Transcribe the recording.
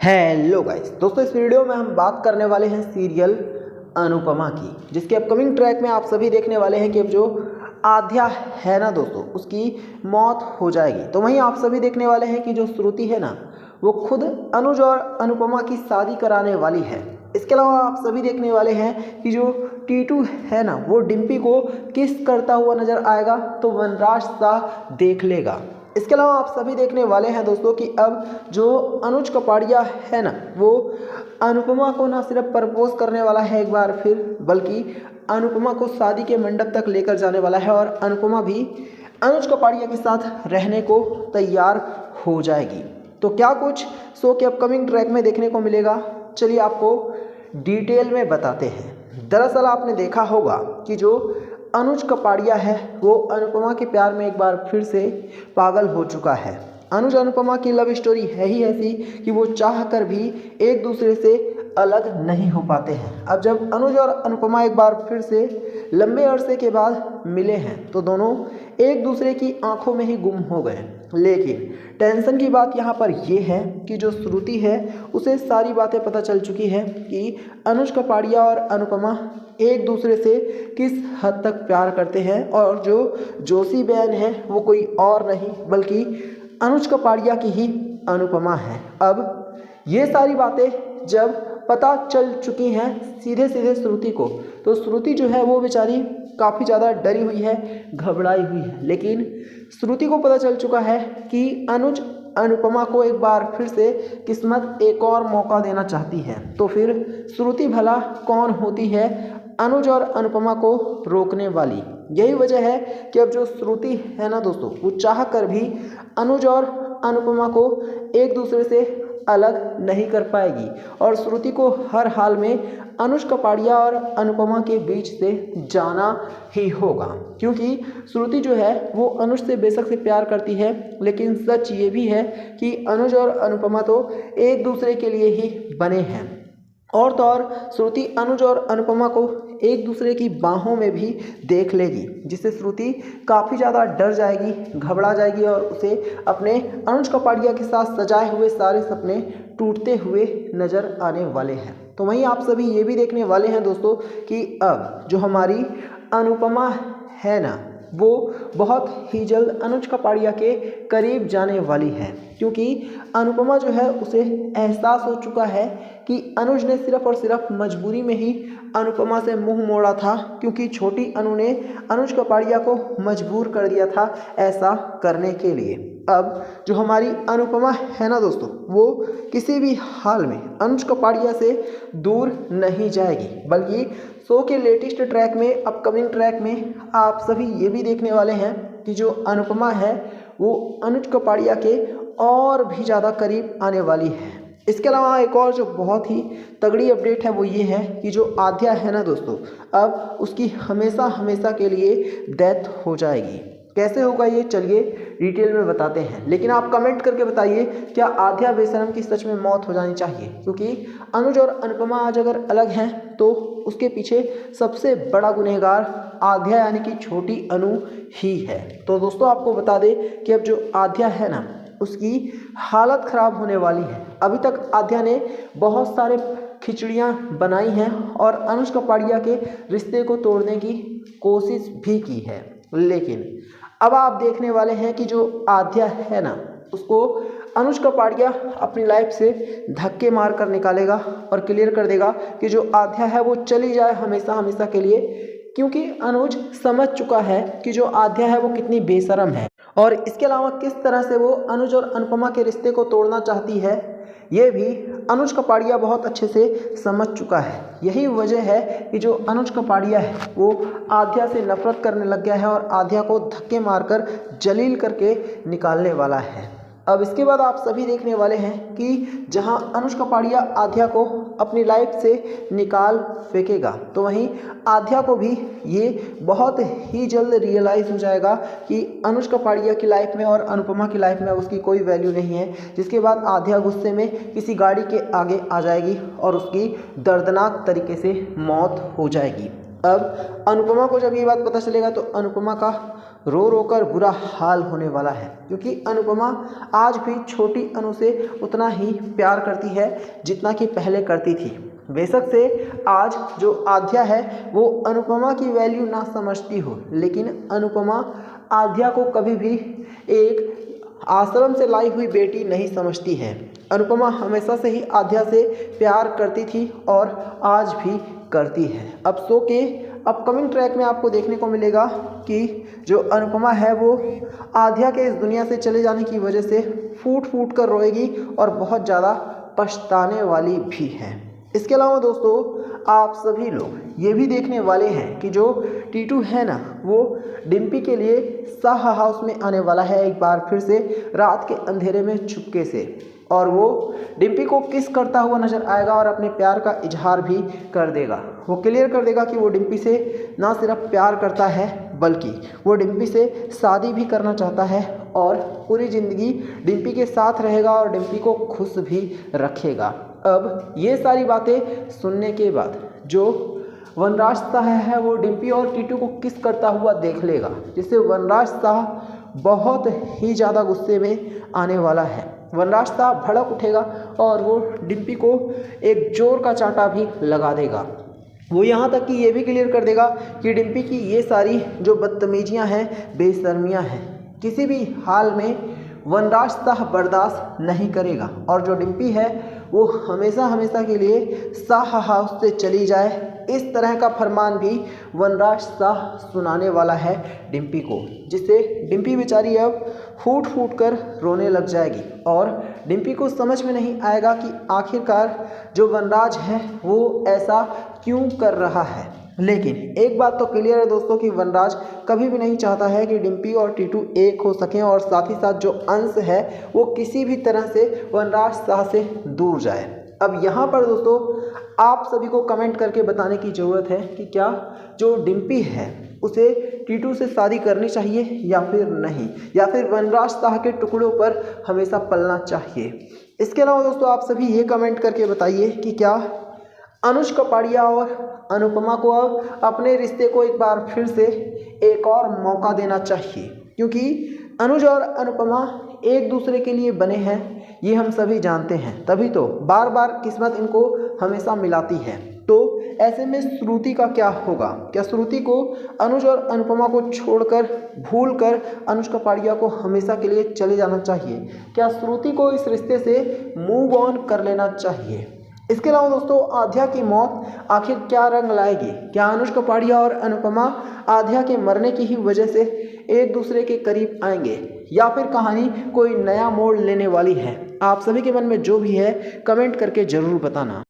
Hello guys दोस्तों, इस video में हम बात करने वाले हैं सीरियल अनुपमा की, जिसके अपकमिंग ट्रैक में आप सभी देखने वाले हैं कि अब जो आध्या है ना दोस्तों, उसकी मौत हो जाएगी। तो वहीं आप सभी देखने वाले हैं कि जो श्रुति है ना, वो खुद अनुज और अनुपमा की शादी कराने वाली है। इसके अलावा आप सभी देखने वाले हैं कि जो टीटू है ना, वो डिम्पी को किस करता हुआ नजर आएगा, तो वनराज शाह देख लेगा। इसके अलावा आप सभी देखने वाले हैं दोस्तों कि अब जो अनुज कपाड़िया है ना, वो अनुपमा को ना सिर्फ प्रपोज करने वाला है एक बार फिर, बल्कि अनुपमा को शादी के मंडप तक लेकर जाने वाला है और अनुपमा भी अनुज कपाड़िया के साथ रहने को तैयार हो जाएगी। तो क्या कुछ शो के अपकमिंग ट्रैक में देखने को मिलेगा, चलिए आपको डिटेल में बताते हैं। दरअसल आपने देखा होगा कि जो अनुज कपाड़िया है वो अनुपमा के प्यार में एक बार फिर से पागल हो चुका है। अनुज अनुपमा की लव स्टोरी है ही ऐसी कि वो चाह कर भी एक दूसरे से अलग नहीं हो पाते हैं। अब जब अनुज और अनुपमा एक बार फिर से लंबे अरसे के बाद मिले हैं तो दोनों एक दूसरे की आंखों में ही गुम हो गए। लेकिन टेंशन की बात यहाँ पर यह है कि जो श्रुति है उसे सारी बातें पता चल चुकी है कि अनुज कपाड़िया और अनुपमा एक दूसरे से किस हद तक प्यार करते हैं, और जो जोशी बहन है वो कोई और नहीं बल्कि अनुज कपाड़िया की ही अनुपमा है। अब ये सारी बातें जब पता चल चुकी हैं सीधे सीधे श्रुति को, तो श्रुति जो है वो बेचारी काफ़ी ज़्यादा डरी हुई है, घबराई हुई है। लेकिन श्रुति को पता चल चुका है कि अनुज अनुपमा को एक बार फिर से किस्मत एक और मौका देना चाहती है। तो फिर श्रुति भला कौन होती है अनुज और अनुपमा को रोकने वाली? यही वजह है कि अब जो श्रुति है ना दोस्तों, वो चाह कर भी अनुज और अनुपमा को एक दूसरे से अलग नहीं कर पाएगी और श्रुति को हर हाल में अनुज कपाड़िया और अनुपमा के बीच से जाना ही होगा, क्योंकि श्रुति जो है वो अनुज से बेशक से प्यार करती है। लेकिन सच ये भी है कि अनुज और अनुपमा तो एक दूसरे के लिए ही बने हैं। और तो और श्रुति अनुज और अनुपमा को एक दूसरे की बाहों में भी देख लेगी, जिससे श्रुति काफ़ी ज़्यादा डर जाएगी, घबरा जाएगी और उसे अपने अनुज कपाड़िया के साथ सजाए हुए सारे सपने टूटते हुए नज़र आने वाले हैं। तो वहीं आप सभी ये भी देखने वाले हैं दोस्तों कि अब जो हमारी अनुपमा है ना, वो बहुत ही जल्द अनुज कपाड़िया के करीब जाने वाली है, क्योंकि अनुपमा जो है उसे एहसास हो चुका है कि अनुज ने सिर्फ और सिर्फ मजबूरी में ही अनुपमा से मुंह मोड़ा था, क्योंकि छोटी अनु ने अनुज कपाड़िया को मजबूर कर दिया था ऐसा करने के लिए। अब जो हमारी अनुपमा है ना दोस्तों, वो किसी भी हाल में अनुज कपाड़िया से दूर नहीं जाएगी, बल्कि शो के लेटेस्ट ट्रैक में, अपकमिंग ट्रैक में आप सभी ये भी देखने वाले हैं कि जो अनुपमा है वो अनुज कपाड़िया के और भी ज़्यादा करीब आने वाली है। इसके अलावा एक और जो बहुत ही तगड़ी अपडेट है वो ये है कि जो आध्या है ना दोस्तों, अब उसकी हमेशा हमेशा के लिए डेथ हो जाएगी। कैसे होगा ये, चलिए डिटेल में बताते हैं। लेकिन आप कमेंट करके बताइए, क्या आध्या बेशरम की सच में मौत हो जानी चाहिए? क्योंकि अनुज और अनुपमा आज अगर अलग हैं तो उसके पीछे सबसे बड़ा गुनहगार आध्या यानी कि छोटी अनु ही है। तो दोस्तों आपको बता दें कि अब जो आध्या है ना, उसकी हालत ख़राब होने वाली है। अभी तक आध्या ने बहुत सारे खिचड़ियाँ बनाई हैं और अनुज कपाड़िया के रिश्ते को तोड़ने की कोशिश भी की है। लेकिन अब आप देखने वाले हैं कि जो आध्या है ना, उसको अनुज कपाड़िया अपनी लाइफ से धक्के मार कर निकालेगा और क्लियर कर देगा कि जो आध्या है वो चली जाए हमेशा हमेशा के लिए, क्योंकि अनुज समझ चुका है कि जो आध्या है वो कितनी बेशरम है और इसके अलावा किस तरह से वो अनुज और अनुपमा के रिश्ते को तोड़ना चाहती है, ये भी अनुज कपाड़िया बहुत अच्छे से समझ चुका है। यही वजह है कि जो अनुज कपाड़िया है वो आध्या से नफरत करने लग गया है और आध्या को धक्के मारकर जलील करके निकालने वाला है। अब इसके बाद आप सभी देखने वाले हैं कि जहां अनुज कपाड़िया आध्या को अपनी लाइफ से निकाल फेंकेगा, तो वहीं आध्या को भी ये बहुत ही जल्द रियलाइज़ हो जाएगा कि अनुज कपाड़िया की लाइफ में और अनुपमा की लाइफ में उसकी कोई वैल्यू नहीं है। जिसके बाद आध्या गुस्से में किसी गाड़ी के आगे आ जाएगी और उसकी दर्दनाक तरीके से मौत हो जाएगी। अब अनुपमा को जब ये बात पता चलेगा तो अनुपमा का रो रो कर बुरा हाल होने वाला है, क्योंकि अनुपमा आज भी छोटी अनु से उतना ही प्यार करती है जितना कि पहले करती थी। बेशक से आज जो आध्या है वो अनुपमा की वैल्यू ना समझती हो, लेकिन अनुपमा आध्या को कभी भी एक आश्रम से लाई हुई बेटी नहीं समझती है। अनुपमा हमेशा से ही आध्या से प्यार करती थी और आज भी करती है। अब शो के अपकमिंग ट्रैक में आपको देखने को मिलेगा कि जो अनुपमा है वो आध्या के इस दुनिया से चले जाने की वजह से फूट फूट कर रोएगी और बहुत ज़्यादा पछताने वाली भी है। इसके अलावा दोस्तों आप सभी लोग ये भी देखने वाले हैं कि जो टीटू है ना वो डिम्पी के लिए साहा हाउस में आने वाला है एक बार फिर से रात के अंधेरे में चुपके से, और वो डिम्पी को किस करता हुआ नजर आएगा और अपने प्यार का इजहार भी कर देगा। वो क्लियर कर देगा कि वो डिम्पी से ना सिर्फ प्यार करता है बल्कि वो डिम्पी से शादी भी करना चाहता है और पूरी ज़िंदगी डिम्पी के साथ रहेगा और डिम्पी को खुश भी रखेगा। अब ये सारी बातें सुनने के बाद जो वनराज शाह है वो डिम्पी और टीटू को किस करता हुआ देख लेगा, जिससे वनराज शाह बहुत ही ज़्यादा गुस्से में आने वाला है। वनराज शाह भड़क उठेगा और वो डिम्पी को एक जोर का चांटा भी लगा देगा। वो यहाँ तक कि ये भी क्लियर कर देगा कि डिम्पी की ये सारी जो बदतमीजियाँ हैं, बेशर्मियाँ हैं, किसी भी हाल में वनराज शाह बर्दाश्त नहीं करेगा और जो डिम्पी है वो हमेशा हमेशा के लिए शाह हाउस से चली जाए, इस तरह का फरमान भी वनराज शाह सुनाने वाला है डिम्पी को, जिससे डिम्पी बेचारी अब फूट फूट कर रोने लग जाएगी और डिम्पी को समझ में नहीं आएगा कि आखिरकार जो वनराज है वो ऐसा क्यों कर रहा है। लेकिन एक बात तो क्लियर है दोस्तों कि वनराज कभी भी नहीं चाहता है कि डिम्पी और टीटू एक हो सकें और साथ ही साथ जो अंश है वो किसी भी तरह से वनराज शाह से दूर जाए। अब यहाँ पर दोस्तों आप सभी को कमेंट करके बताने की ज़रूरत है कि क्या जो डिम्पी है उसे टीटू से शादी करनी चाहिए या फिर नहीं, या फिर वनराज शाह के टुकड़ों पर हमेशा पलना चाहिए। इसके अलावा दोस्तों आप सभी ये कमेंट करके बताइए कि क्या अनुज कपाड़िया और अनुपमा को अब अपने रिश्ते को एक बार फिर से एक और मौका देना चाहिए, क्योंकि अनुज और अनुपमा एक दूसरे के लिए बने हैं, ये हम सभी जानते हैं, तभी तो बार बार किस्मत इनको हमेशा मिलाती है। तो ऐसे में श्रुति का क्या होगा? क्या श्रुति को अनुज और अनुपमा को छोड़कर भूलकर अनुज कपाड़िया को हमेशा के लिए चले जाना चाहिए? क्या श्रुति को इस रिश्ते से मूव ऑन कर लेना चाहिए? इसके अलावा दोस्तों आध्या की मौत आखिर क्या रंग लाएगी? क्या अनुज कपाड़िया और अनुपमा आध्या के मरने की ही वजह से एक दूसरे के करीब आएंगे या फिर कहानी कोई नया मोड़ लेने वाली है? आप सभी के मन में जो भी है कमेंट करके ज़रूर बताना।